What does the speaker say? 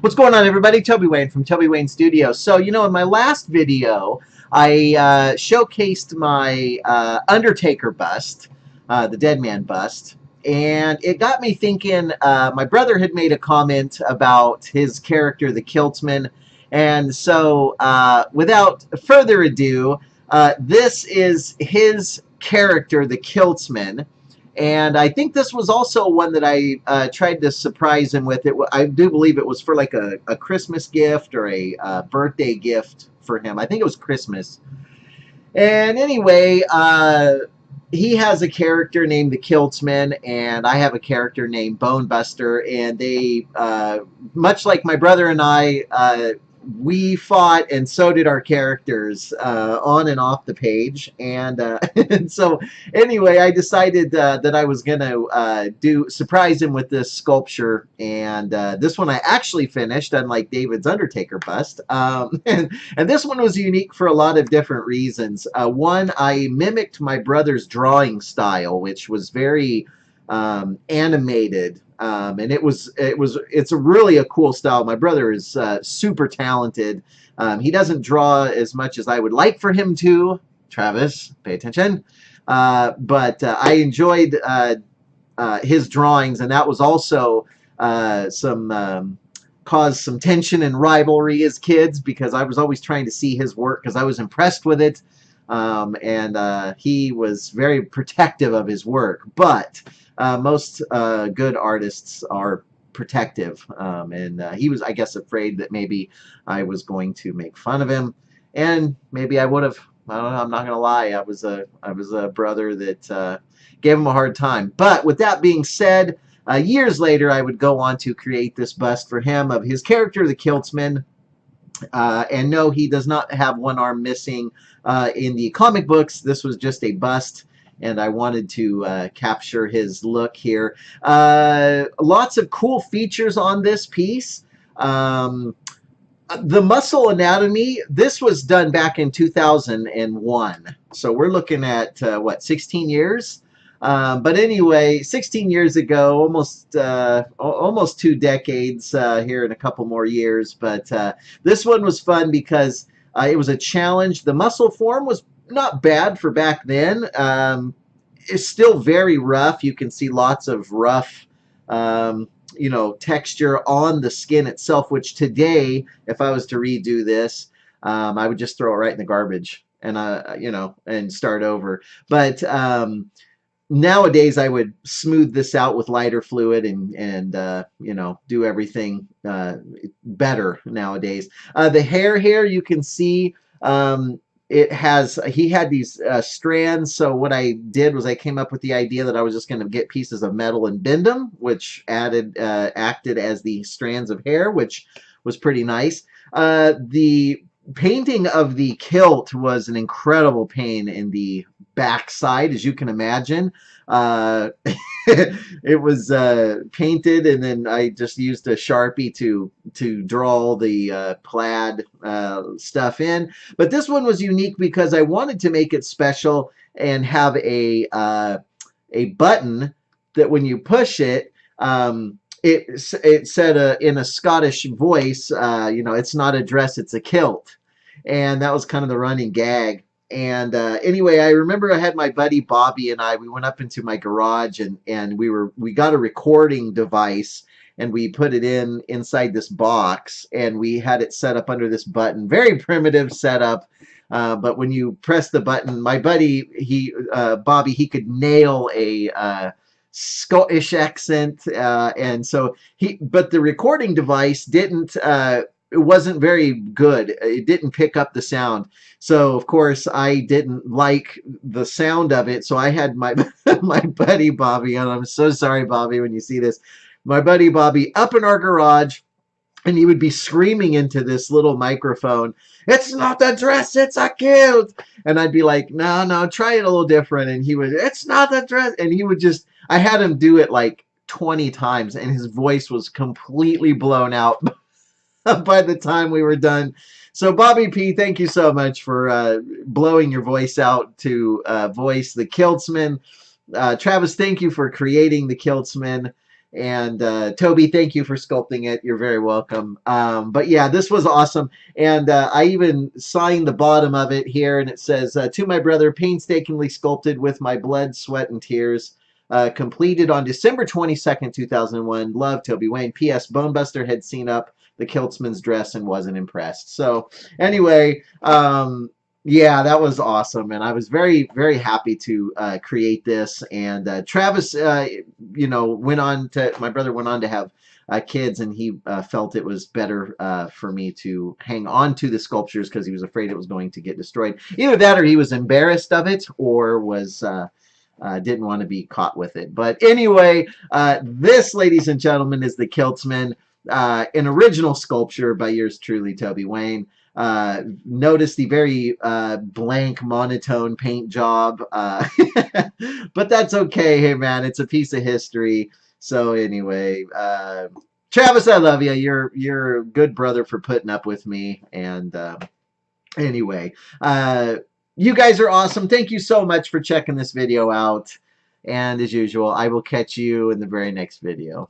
What's going on, everybody? Toby Wayne from Toby Wayne Studio. So, in my last video, I showcased my Undertaker bust, the Dead Man bust, and it got me thinking. My brother had made a comment about his character, the Kiltsman, and so without further ado, this is his character, the Kiltsman. And I think this was also one that I tried to surprise him with. I do believe it was for like a Christmas gift or a birthday gift for him. I think it was Christmas. And anyway, he has a character named the Kiltsman, and I have a character named Bone Buster. And they, much like my brother and I, we fought, and so did our characters on and off the page. And, and so anyway, I decided that I was going to surprise him with this sculpture. And this one I actually finished, unlike David's Undertaker bust. And this one was unique for a lot of different reasons. One, I mimicked my brother's drawing style, which was very animated. And it's a really a cool style. My brother is super talented. He doesn't draw as much as I would like for him to. Travis, pay attention. But I enjoyed his drawings, and that was also caused some tension and rivalry as kids, because I was always trying to see his work because I was impressed with it. And he was very protective of his work. But most good artists are protective, and he was, I guess, afraid that maybe I was going to make fun of him, and maybe I would have. I don't know, I'm not gonna lie. I was a brother that gave him a hard time. But with that being said, years later, I would go on to create this bust for him of his character, the Kiltsman. And no, he does not have one arm missing in the comic books. This was just a bust, and I wanted to capture his look here. Lots of cool features on this piece. The muscle anatomy, this was done back in 2001. So we're looking at, what, 16 years? But anyway, 16 years ago, almost 2 decades here in a couple more years. But this one was fun because it was a challenge. The muscle form was not bad for back then. It's still very rough. You can see lots of rough, texture on the skin itself, which today, if I was to redo this, I would just throw it right in the garbage and, and start over. But nowadays, I would smooth this out with lighter fluid and do everything better nowadays. The hair here, you can see he had these strands. So what I did was I came up with the idea that I was just going to get pieces of metal and bend them, which acted as the strands of hair, which was pretty nice. The painting of the kilt was an incredible pain in the backside, as you can imagine. It was painted, and then I just used a Sharpie to draw the plaid stuff in. But this one was unique because I wanted to make it special and have a button that when you push it, it said in a Scottish voice, it's not a dress, it's a kilt. And that was kind of the running gag. And anyway, I remember I had my buddy Bobby and we went up into my garage, and we got a recording device, and we put it inside this box, and we had it set up under this button. Very primitive setup. But when you press the button, my buddy, Bobby, he could nail a Scottish accent, and so but the recording device didn't. It wasn't very good. It didn't pick up the sound. So, of course, I didn't like the sound of it. So I had my my buddy Bobby, and I'm so sorry, Bobby, when you see this, my buddy Bobby up in our garage, and he would be screaming into this little microphone, "It's not a dress, it's a kilt." And I'd be like, no, try it a little different. And he would, "It's not a dress." And he would just, I had him do it like 20 times, and his voice was completely blown out by the time we were done. So Bobby P, thank you so much for blowing your voice out to voice the Kiltsman. Travis, thank you for creating the Kiltsman. And Toby, thank you for sculpting it. You're very welcome. But yeah, this was awesome. And I even signed the bottom of it here, and it says, to my brother, painstakingly sculpted with my blood, sweat, and tears. Completed on December 22nd, 2001. Love, Toby Wayne. P.S. Bonebuster had seen up the Kiltsman's dress and wasn't impressed. So anyway, yeah, that was awesome, and I was very, very happy to create this. And Travis, went on to, my brother went on to have kids, and he felt it was better for me to hang on to the sculptures because he was afraid it was going to get destroyed. Either that, or he was embarrassed of it, or was didn't want to be caught with it. But anyway, this, ladies and gentlemen, is the Kiltsman, an original sculpture by yours truly, Toby Wayne. Notice the very blank, monotone paint job, but that's okay. Hey, man, it's a piece of history. So anyway, Travis, I love you. You're a good brother for putting up with me. And anyway, you guys are awesome. Thank you so much for checking this video out. And as usual, I will catch you in the very next video.